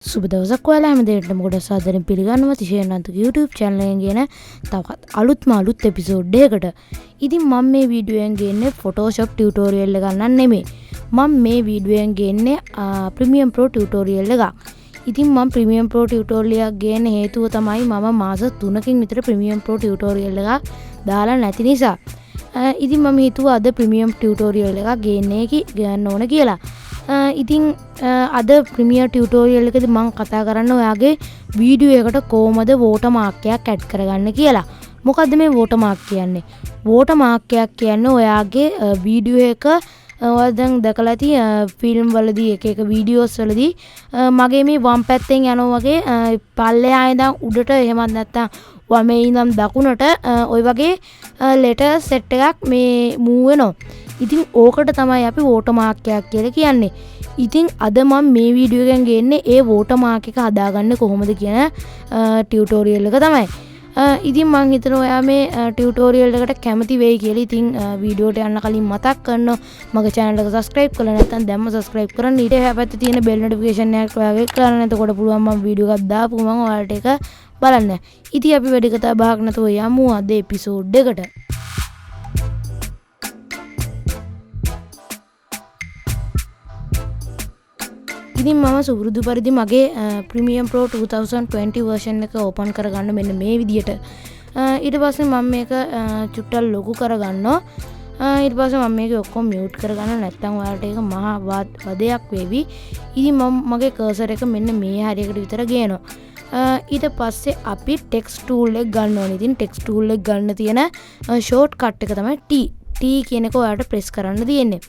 සුබ දවසක් ඔයාලා හැමදේටම ගොඩක් සාදරයෙන් පිළිගන්නවා තිෂේන් රන්තික YouTube channel එකෙන් ගෙන තවත් අලුත් එපිසෝඩ් එකකට. ඉතින් මම මේ වීඩියෝ එකෙන් ගන්නේ Photoshop tutorial එක ගන්නන් නෙමෙයි. මම මේ වීඩියෝ එකෙන් ගන්නේ Premiere Pro tutorial එකක්. ඉතින් මම Premiere Pro tutorial එකක් ගේන්න හේතුව තමයි මම මාස 3කින් විතර Premiere Pro tutorial එකක් දාලා නැති නිසා. ඉතින් මම හිතුවා අද Premiere tutorial එකක් ගන්න ඕන කියලා. ඉතින් අද Premiere tutorial එකේදී මම කතා කරන්න ඔයාගේ වීඩියෝ එකට කොහොමද watermark එකක් add කරගන්න කියලා. මොකද්ද මේ watermark කියන්නේ? watermark එකක් කියන්නේ ඔයාගේ වීඩියෝ එක ඔයා දැන් දැකලා ඇති ෆිල්ම් වලදී එක වීඩියෝස් වලදී මගේ මේ වම් පැත්තෙන් යනවා වගේ පල්ලෙහා ඉඳන් උඩට එහෙමත් නැත්නම් වමේ ඉඳන් දකුණට ওই වගේ letter set එකක් මේ move වෙනවා. ඉතින් ඕකට තමයි අපි watermark එකක් කියලා කියන්නේ. ඉතින් අද මම මේ වීඩියෝ එකෙන් ගන්නේ ඒ watermark එක හදාගන්න කොහොමද කියන ටියුටෝරියල් එක තමයි. ඉතින් මම හිතනවා ඔයා මේ ටියුටෝරියල් එකට කැමති වෙයි කියලා. ඉතින් වීඩියෝට යන්න කලින් මතක් කරනවා මගේ channel එක subscribe කරලා නැත්නම් දැම්ම subscribe කරන්න. ඊට එහා පැත්තේ තියෙන bell notification එකක් ඔයාගේ කරන්න. එතකොට පුළුවන් මම වීඩියෝ එකක් දාපුවම ඔයාලට ඒක බලන්න. ඉතින් අපි වැඩි කතා බහක් නැතුව යමු අද එපිසෝඩ් එකට. ඉතින් මම සුපුරුදු පරිදි මගේ Premiere Pro 2020 version එක open කරගන්න මෙන්න මේ විදියට. ඊට පස්සේ මම මේක චුට්ටක් ලොකු කරගන්නවා. ඊට පස්සේ මම මේක ඔක්කොම mute කරගන්න නැත්නම් ඔයාලට ඒක මහා වදයක් වේවි. ඉතින් මම මගේ cursor එක මෙන්න මේ හරියකට විතර ගේනවා. ඊට පස්සේ අපි text tool එක ගන්න ඕනේ. ඉතින් text tool එක ගන්න තියෙන shortcut එක තමයි T කියන එක ඔයාලට press කරන්න තියෙන්නේ.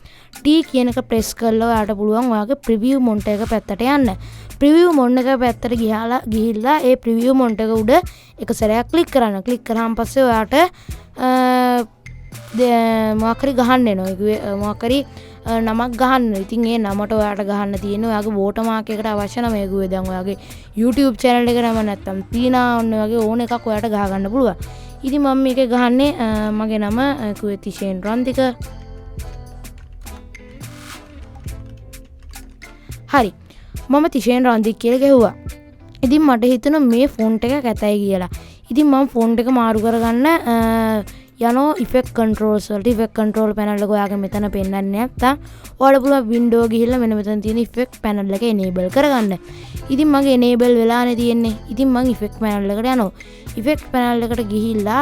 T කියන එක press කරලා ඔයාලට පුළුවන් ඔයාගේ preview mode එක පැත්තට යන්න. preview mode එක පැත්තට ගිහිල්ලා ඒ preview mode එක උඩ එක සැරයක් click කරන්න. click කරාන් පස්සේ ඔයාලට මොකක් හරි ගහන්න එනවා. මොකක් හරි නමක් ගහන්න. ඉතින් ඒ නමට ඔයාලට ගහන්න තියෙන්නේ ඔයාගේ watermark එකට අවශ්‍ය නම ඒගොල්ලෝ දැන් ඔයාගේ YouTube channel එක නම නැත්තම් තීනා ඔන්න වගේ ඕන එකක් ඔයාලට ගහ ගන්න පුළුවන්. ඉතින් මම මේක ගහන්නේ මගේ නම Thishen Randika. හරි. මම Thishen Randika කියලා ගැහුවා. ඉතින් මට හිතුණා මේ ෆොන්ට් එක කැතයි කියලා. ඉතින් මම ෆොන්ට් එක මාරු කරගන්න යනවා effect controls වලට. effect control panel එක ඔයාගේ මෙතන පෙන්නන්නේ නැත්තම් ඔයාලට පුළුවන් window ගිහිල්ලා මෙන්න මෙතන තියෙන effect panel එක enable කරගන්න. ඉතින් මගේ enable වෙලානේ තියෙන්නේ. ඉතින් මම effect panel එකට යනවා. effect panel එකට ගිහිල්ලා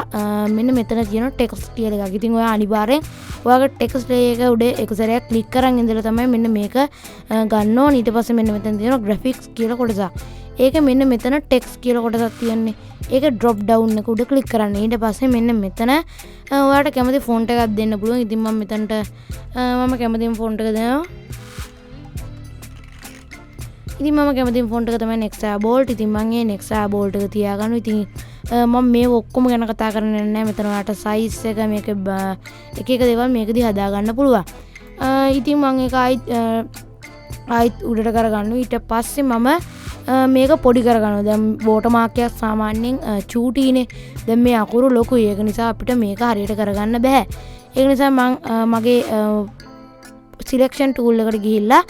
මෙන්න මෙතන තියෙන text කියලා එකක්. ඉතින් ඔයා අනිවාර්යෙන් ඔයාගේ text එක උඩ එක සැරයක් click කරන් ඉඳලා තමයි මෙන්න මේක ගන්න ඕනේ. ඊට පස්සේ මෙන්න මෙතන තියෙන graphics කියලා කොටසක්. ඒක මෙන්න මෙතන text කියලා කොටසක් තියෙන්නේ. ඒක drop down එක උඩ click කරන්න. ඊට පස්සේ මෙන්න මෙතන ඔයාලට කැමති font එකක් දෙන්න පුළුවන්. ඉතින් මම මෙතනට මම කැමතිම font එක දෙනවා. ඉතින් මම කැමතිම font එක තමයි Nexa bold. ඉතින් මම මේ Nexa bold එක තියාගන්නවා. ඉතින් මම මේ ඔක්කොම ගැන කතා කරන්නේ නැහැ. මෙතන ඔයාලට size එක මේක එක දේවල් මේකදී හදා ගන්න පුළුවන්. ඉතින් මම ඒක ආයිත් උඩට කරගන්නවා. ඊට පස්සේ මම මේක පොඩි කරගන්නවා. දැන් watermark එකක් සාමාන්‍යයෙන් චූටිනේ. දැන් මේ අකුරු ලොකුයි. ඒක නිසා අපිට මේක හරියට කරගන්න බෑ. ඒක නිසා මම මගේ selection tool එකට ගිහිල්ලා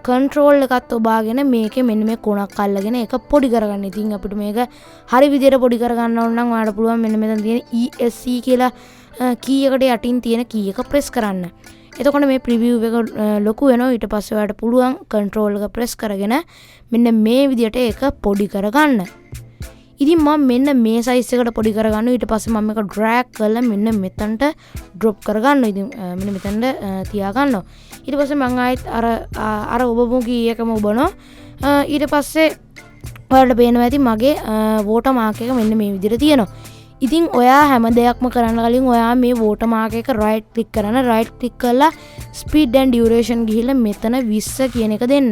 control එකත් ඔබාගෙන මේකේ මෙන්න මේ කොනක් අල්ලගෙන ඒක පොඩි කරගන්න. ඉතින් අපිට මේක හරි විදියට පොඩි කරගන්න ඕන නම් ඔයාලට පුළුවන් මෙන්න මෙතන තියෙන ESC කියලා key එකට යටින් තියෙන key එක press කරන්න. එතකොට මේ preview එක ලොකු වෙනවා. ඊට පස්සේ ඔයාලට පුළුවන් control එක press කරගෙන මෙන්න මේ විදියට ඒක පොඩි කරගන්න. ඉතින් මම මෙන්න මේ size එකට පොඩි කරගන්නවා. ඊට පස්සේ මම මේක drag කරලා මෙන්න මෙතනට drop කරගන්නවා. ඉතින් මෙන්න මෙතනට තියාගන්නවා. ඊට පස්සේ මම ආයෙත් අර ඔබමු key එකම ඔබනවා. ඊට පස්සේ ඔයාලට පේනවා ඇති මගේ watermark එක මෙන්න මේ විදියට තියෙනවා. ඉතින් ඔයා හැම දෙයක්ම කරන්න කලින් ඔයා මේ watermark එක right click කරන්න. right click කරලා speed and duration ගිහිල්ලා මෙතන 20 කියන එක දෙන්න.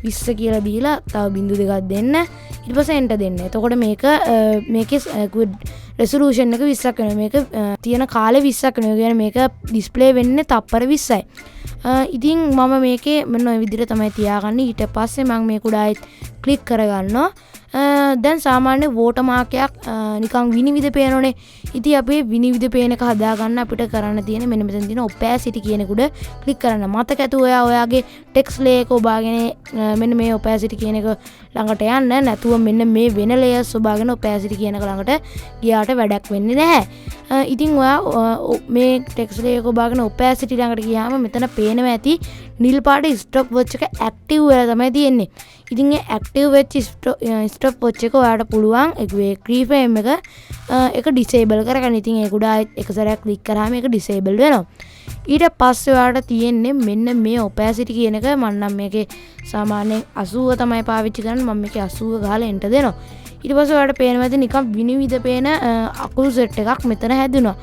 20 කියලා දීලා තව බිංදු දෙකක් දෙන්න. ඊට පස්සේ enter දෙන්න. එතකොට මේකේ resolution එක 20ක් වෙනවා. මේක තියෙන කාලේ 20ක් වෙනවා. කියන්නේ මේක display වෙන්නේ තප්පර 20යි. ඉතින් මම මේකේ මෙන්න ඔය විදිහට තමයි තියාගන්නේ. ඊට පස්සේ මම මේක උඩ ආයෙත් click කරගන්නවා. දැන් සාමාන්‍ය watermark එකක් නිකන් විනිවිද පේනෝනේ. ඉතින් අපි විනිවිද පේන එක හදාගන්න අපිට කරන්න තියෙන මෙන්න මෙතන තියෙන opacity කියන එක උඩ ක්ලික් කරන්න. මතක ඇතුව ඔයාගේ text layer එක ඔබාගෙන මෙන්න මේ opacity කියන එක ළඟට යන්න. නැතුව මෙන්න මේ වෙන layers ඔබාගෙන opacity කියන එක ළඟට ගියාට වැඩක් වෙන්නේ නැහැ. ඉතින් ඔයා මේ text layer එක ඔබාගෙන opacity ළඟට ගියාම මෙතන පේනවා ඇති නිල් පාට stopwatch එක active වෙලා තමයි තියෙන්නේ. ඉතින් ඒ active වෙච්ච stopwatch එක ඔයාලට පුළුවන් ඒ keyframe එක disable කරගන්න. ඉතින් ඒක උඩ එක සැරයක් click කරාම ඒක disable වෙනවා. ඊට පස්සේ ඔයාලට තියෙන්නේ මෙන්න මේ opacity කියන එක. මම නම් මේකේ සාමාන්‍යයෙන් 80 තමයි පාවිච්චි කරන්නේ. මම මේකේ 80 ගහලා enter දෙනවා. ඊට පස්සේ ඔයාලට පේනවා ඇති නිකන් විනිවිද පේන අකුරු set එකක් මෙතන හැදුනා.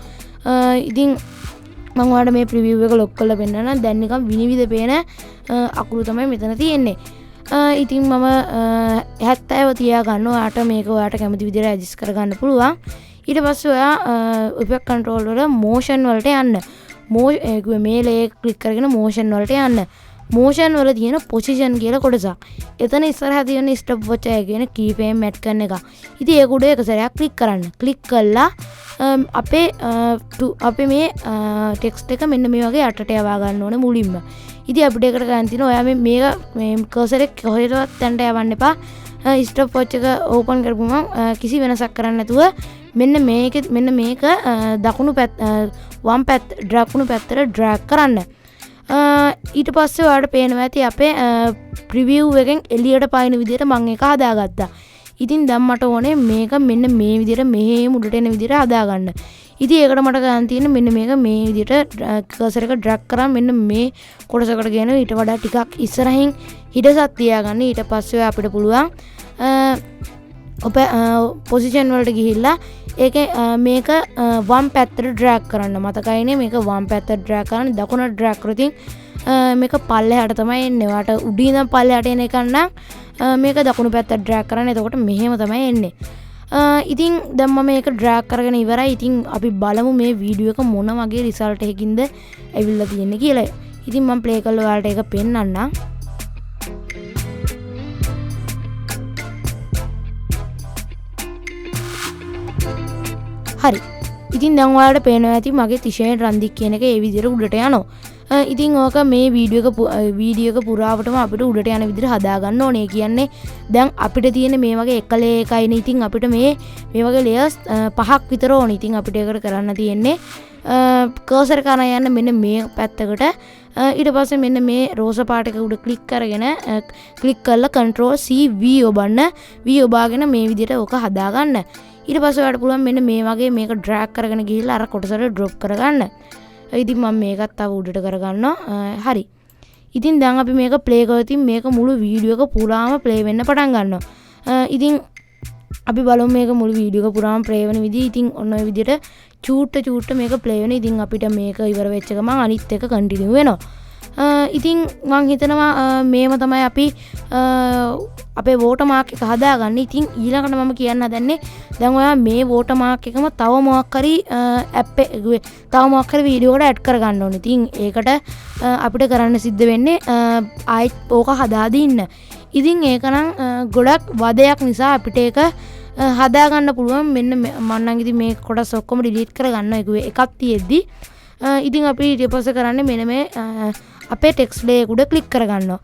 ඉතින් මම ඔයාලට මේ preview එක lock කරලා පෙන්නනවා. දැන් නිකන් විනිවිද පේන අකුරු තමයි මෙතන තියෙන්නේ. ඉතින් මම 70 තියා ගන්නවා. ඔයාට මේක ඔයාට කැමති විදිහට adjust කරගන්න පුළුවන්. ඊට පස්සේ ඔයා effect control වල motion වලට යන්න. මේ layer click කරගෙන motion වලට යන්න. motion වල තියෙන position කියලා කොටසක්. එතන ඉස්සරහා තියෙන stopwatch එක කියන keyframe add කරන එක. ඉතින් ඒක උඩ එක සැරයක් click කරන්න. click කළා අපේ මේ text එක මෙන්න මේ වගේ යටට යවා ගන්න ඕනේ මුලින්ම. ඉතින් අපිට ඒකට ගන්න තියෙනවා ඔයා මේ cursor එක කොහෙටවත් තැනට යවන්න එපා. stopwatch එක open කරපුවම කිසි වෙනසක් කරන්න නැතුව මෙන්න මේක දකුණු වම් දකුණු පැත්තට drag කරන්න. ඊට පස්සේ ඔයාලට පේනවා ඇති අපේ preview එකෙන් එළියට පායන විදිහට මම ඒක හදාගත්තා. ඉතින් දැන් මට ඕනේ මේක මෙන්න මේ විදිහට මෙහෙම උඩට එන විදිහට හදාගන්න. ඉතින් ඒකට මට ගන්න තියෙන මෙන්න මේක මේ විදිහට cursor එක drag කරාම මෙන්න මේ කොටසකට ගෙන ඊට වඩා ටිකක් ඉස්සරහින් හිඩසක් තියාගන්න. ඊට පස්සේ අපිට පුළුවන් position වලට ගිහිල්ලා ඒකේ මේක වම් පැත්තට drag කරන්න. මතකයිනේ මේක වම් පැත්තට drag කරන්න. දකුණට drag කරොත් මේක පල්ලෙහාට තමයි එන්නේ. ඔයාට උඩින් ඉඳන් පල්ලෙහාට එන එක නම් මේක දකුණු පැත්තට drag කරන්න. එතකොට මෙහෙම තමයි එන්නේ. ඉතින් දැන් මම මේක drag කරගෙන ඉවරයි. ඉතින් අපි බලමු මේ වීඩියෝ එක මොන වගේ result එකකින්ද ඇවිල්ලා තියෙන්නේ කියලා. ඉතින් මම play කරලා ඔයාලට ඒක පෙන්නන්නම්. හරි. ඉතින් දැන් ඔයාලට පේනවා ඇති මගේ තිෂේන් රන්දික් කියන එක ඒ විදිහට උඩට යනවා. ඉතින් ඕක මේ වීඩියෝ එක පුරාවටම අපිට උඩට යන විදිහට හදාගන්න ඕනේ. කියන්නේ දැන් අපිට තියෙන මේ වගේ එක layer එකයිනේ. ඉතින් අපිට මේ වගේ layers 5ක් විතර ඕනේ. ඉතින් අපිට ඒකට කරන්න තියෙන්නේ cursor කරන යන්න මෙන්න මේ පැත්තකට. ඊට පස්සේ මෙන්න මේ රෝස පාට එක උඩ ක්ලික් කරගෙන ක්ලික් කරලා control C V ඔබන්න. V ඔබාගෙන මේ විදිහට ඕක හදාගන්න. ඊට පස්සේ ඔයාලට පුළුවන් මෙන්න මේ වගේ මේක drag කරගෙන ගිහිල්ලා අර කොටසට drop කරගන්න. ඉතින් මම මේකත් තව උඩට කරගන්නවා. හරි. ඉතින් දැන් අපි මේක play කරලා මේක මුළු වීඩියෝ එක පුරාම play වෙන්න පටන් ගන්නවා. ඉතින් අපි බලමු මේක මුළු වීඩියෝ එක පුරාම play වෙන විදිහ. ඉතින් ඔන්න ඔය විදිහට චූට්ට මේක play වෙන. ඉතින් අපිට මේක ඉවර වෙච්ච ගමන් අනිත් එක continue වෙනවා. ඉතින් මම හිතනවා මේව තමයි අපි අපේ watermark එක හදාගන්නේ. ඉතින් ඊළඟට මම කියන්න හදන්නේ දැන් ඔයා මේ watermark එකම තව මොකක් හරි app එකේ තව මොකක් හරි වීඩියෝ එකට add කරගන්න ඕනේ. ඉතින් ඒකට අපිට කරන්න සිද්ධ වෙන්නේ ආයෙත් ඕක හදා දින්න. ඉතින් ඒක නම් ගොඩක් වදයක් නිසා අපිට ඒක හදාගන්න පුළුවන්. මෙන්න මම නම් ඉතින් මේ කොටස් ඔක්කොම delete කරගන්න එකක් තියෙද්දි ඉතින් අපි ඊට පස්සේ කරන්නේ මෙන්න මේ අපේ text layer උඩ click කරගන්නවා.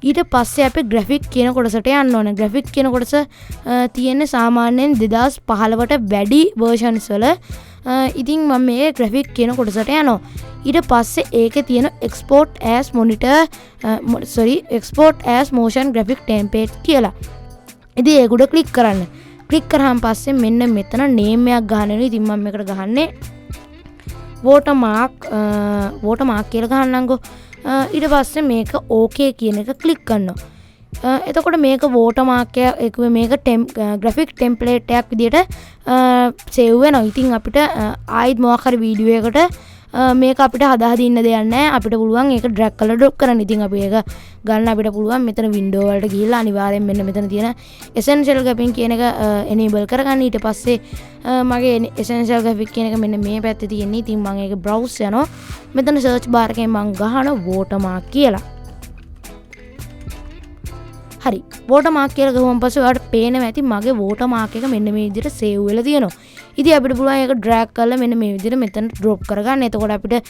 ඊට පස්සේ අපි graphic කියන කොටසට යන්න ඕනේ. graphic කියන කොටස තියෙන්නේ සාමාන්‍යයෙන් 2015ට වැඩි versions වල. ඉතින් මම මේ graphic කියන කොටසට යනවා. ඊට පස්සේ ඒකේ තියෙන export as motion graphic template කියලා. ඉතින් ඒක උඩ click කරන්න. click කරාන් පස්සේ මෙන්න මෙතන name එකක් ගන්න වෙනවා. ඉතින් මම මේකට ගහන්නේ watermark කියලා ගහන්නම්කෝ. ඊට පස්සේ මේක okay කියන එක click කරනවා. එතකොට මේක watermark එක මේක graphic template එකක් විදියට save වෙනවා. ඉතින් අපිට ආයිත් මොකක් හරි වීඩියෝ එකට මේක අපිට හදා දින්න දෙයක් නැහැ. අපිට පුළුවන් ඒක drag කරලා drop කරන්න. ඉතින් අපි ඒක ගන්න අපිට පුළුවන් මෙතන window වලට ගිහිල්ලා අනිවාර්යෙන් මෙන්න මෙතන තියෙන essential gapping කියන එක enable කරගන්න. ඊට පස්සේ මගේ essential graphic කියන එක මෙන්න මේ පැත්තේ තියෙන්නේ. ඉතින් මම ඒක browse යනවා. මෙතන search bar එකෙන් මම ගහන watermark කියලා. හරි watermark කියලා ගහුවම පස්සේ ඔයාලට පේනවා ඇති මගේ watermark එක මෙන්න මේ විදිහට save වෙලා තියෙනවා. ඉතින් අපිට පුළුවන් ඒක drag කරලා මෙන්න මේ විදිහට මෙතන drop කරගන්න. එතකොට අපිට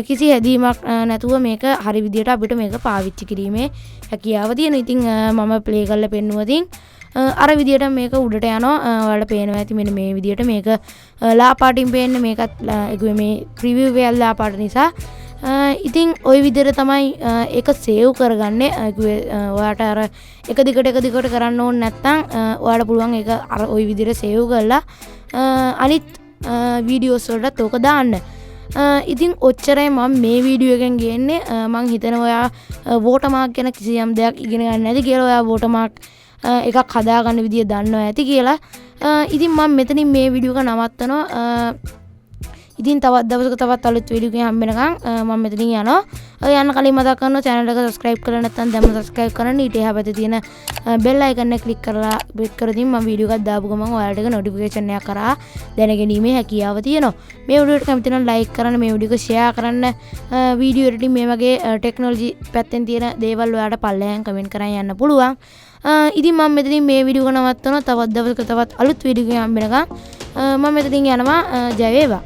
කිසි හැදීමක් නැතුව මේක හරි විදිහට අපිට මේක පාවිච්චි කිරීමේ හැකියාව තියෙනවා. ඉතින් මම play කරලා පෙන්නුවා. ඉතින් අර විදිහට මේක උඩට යනවා. ඔයාලට පේනවා ඇති මෙන්න මේ විදිහට මේක ලා පාටින් පේන්නේ මේකත් මේ preview එක ලා පාට නිසා. ඉතින් ওই විදිහට තමයි ඒක සේව් කරගන්නේ. ඔයාට අර එක දිගට කරන්න ඕනේ නැත්නම් ඔයාලට පුළුවන් ඒක අර ওই විදිහට සේව් කරලා අනිත් වීඩියෝස් වලටත් ඕක දාන්න. ඉතින් ඔච්චරයි මම මේ වීඩියෝ එකෙන් ගේන්නේ. මම හිතනවා ඔයා watermark ගැන කිසියම් දෙයක් ඉගෙන ගන්න නැති කියලා ඔයා watermark එකක් හදාගන්න විදිය දන්නවා ඇති කියලා. ඉතින් මම මෙතනින් මේ වීඩියෝ එක නවත්තනවා. ඉතින් තවත් දවසක තවත් අලුත් වීඩියෝ එකකින් හම්බ වෙනකන් මම මෙතනින් යනවා. යන්න කලින් මතක් කරනවා channel එක subscribe කරලා නැත්නම් දැන්ම subscribe කරන්න. ඊට එහා පැත්තේ තියෙන bell icon එක click කරලා click කරද්දී මම වීඩියෝ එකක් දාපු ගමන් ඔයාලට ඒක notification එකක් කරා දැනගැනීමේ හැකියාව තියෙනවා. මේ වීඩියෝ එකට කැමති නම් like කරන්න, මේ වීඩියෝ එක share කරන්න. වීඩියෝ editing මේ වගේ technology පැත්තෙන් තියෙන දේවල් ඔයාලට පල්ලෙහාන් comment කරන් යන්න පුළුවන්. ඉතින් මම මෙතනින් මේ වීඩියෝ එක නවත්තනවා. තවත් දවසක තවත් අලුත් වීඩියෝ එකකින් හම්බ වෙනකන් මම මෙතනින් යනවා. ජය වේවා.